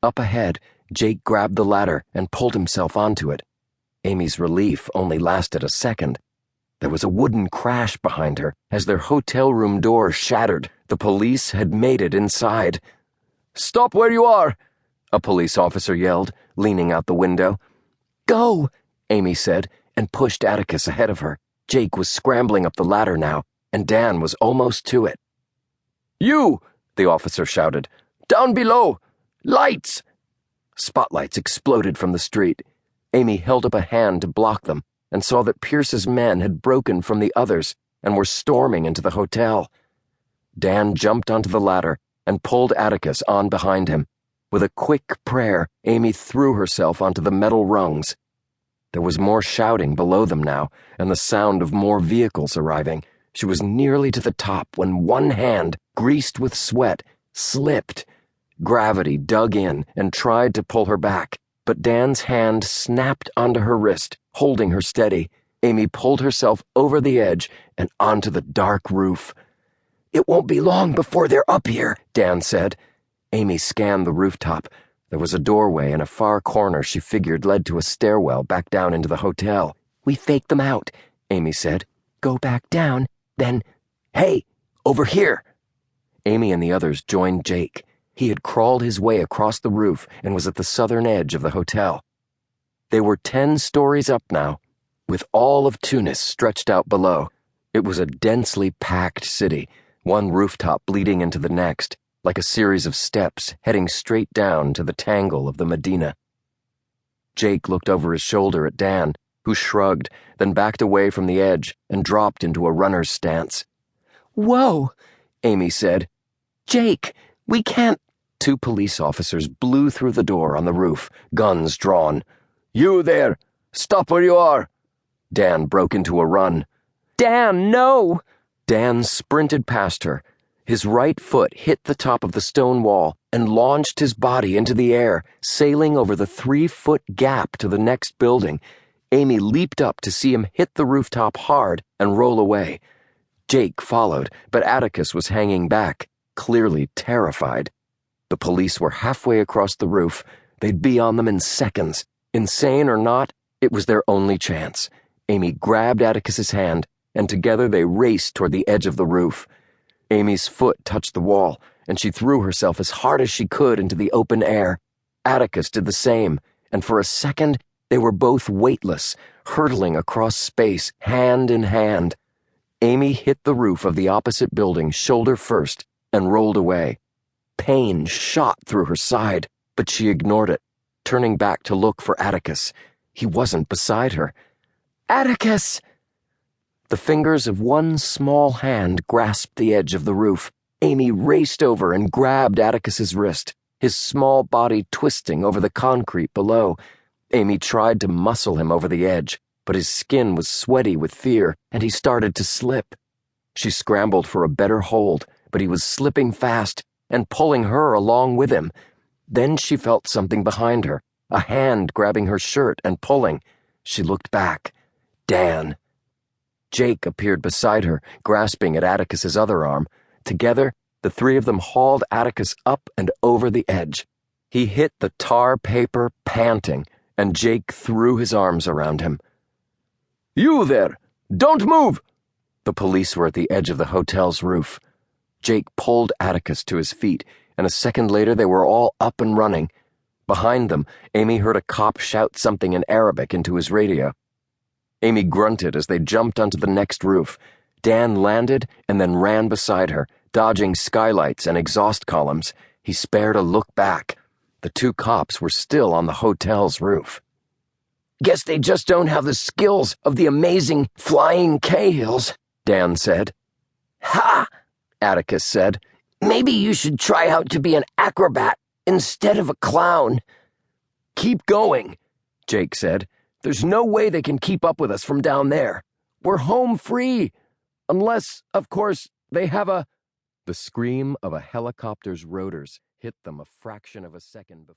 Up ahead, Jake grabbed the ladder and pulled himself onto it. Amy's relief only lasted a second. There was a wooden crash behind her as their hotel room door shattered. The police had made it inside. "Stop where you are!" a police officer yelled, leaning out the window. "Go!" Amy said, and pushed Atticus ahead of her. Jake was scrambling up the ladder now, and Dan was almost to it. "You!" the officer shouted. "Down below! Lights!" Spotlights exploded from the street. Amy held up a hand to block them and saw that Pierce's men had broken from the others and were storming into the hotel. Dan jumped onto the ladder and pulled Atticus on behind him. With a quick prayer, Amy threw herself onto the metal rungs. There was more shouting below them now, and the sound of more vehicles arriving. She was nearly to the top when one hand, greased with sweat, slipped. Gravity dug in and tried to pull her back, but Dan's hand snapped onto her wrist, holding her steady. Amy pulled herself over the edge and onto the dark roof. "It won't be long before they're up here," Dan said. Amy scanned the rooftop. There was a doorway in a far corner she figured led to a stairwell back down into the hotel. "We faked them out," Amy said. "Go back down, then—" "Hey, over here!" Amy and the others joined Jake. He had crawled his way across the roof and was at the southern edge of the hotel. They were 10 stories up now, with all of Tunis stretched out below. It was a densely packed city, one rooftop bleeding into the next, like a series of steps heading straight down to the tangle of the Medina. Jake looked over his shoulder at Dan, who shrugged, then backed away from the edge and dropped into a runner's stance. "Whoa," Amy said. "Jake, we can't—" 2 police officers blew through the door on the roof, guns drawn. "You there! Stop where you are!" Dan broke into a run. "Dan, no!" Dan sprinted past her. His right foot hit the top of the stone wall and launched his body into the air, sailing over the 3-foot gap to the next building. Amy leaped up to see him hit the rooftop hard and roll away. Jake followed, but Atticus was hanging back, clearly terrified. The police were halfway across the roof. They'd be on them in seconds. Insane or not, it was their only chance. Amy grabbed Atticus's hand, and together they raced toward the edge of the roof. Amy's foot touched the wall, and she threw herself as hard as she could into the open air. Atticus did the same, and for a second they were both weightless, hurtling across space, hand in hand. Amy hit the roof of the opposite building shoulder first and rolled away. Pain shot through her side, but she ignored it, turning back to look for Atticus. He wasn't beside her. "Atticus!" The fingers of one small hand grasped the edge of the roof. Amy raced over and grabbed Atticus's wrist, his small body twisting over the concrete below. Amy tried to muscle him over the edge, but his skin was sweaty with fear, and he started to slip. She scrambled for a better hold, but he was slipping fast and pulling her along with him. Then she felt something behind her, a hand grabbing her shirt and pulling. She looked back. Dan. Jake appeared beside her, grasping at Atticus's other arm. Together, the 3 of them hauled Atticus up and over the edge. He hit the tar paper, panting, and Jake threw his arms around him. "You there! Don't move!" The police were at the edge of the hotel's roof. Jake pulled Atticus to his feet, and a second later they were all up and running. Behind them, Amy heard a cop shout something in Arabic into his radio. Amy grunted as they jumped onto the next roof. Dan landed and then ran beside her, dodging skylights and exhaust columns. He spared a look back. The 2 cops were still on the hotel's roof. "Guess they just don't have the skills of the amazing flying Cahills," Dan said. "Ha!" Atticus said. "Maybe you should try out to be an acrobat instead of a clown." "Keep going," Jake said. "There's no way they can keep up with us from down there. We're home free. Unless, of course, they have a—" The scream of a helicopter's rotors hit them a fraction of a second before.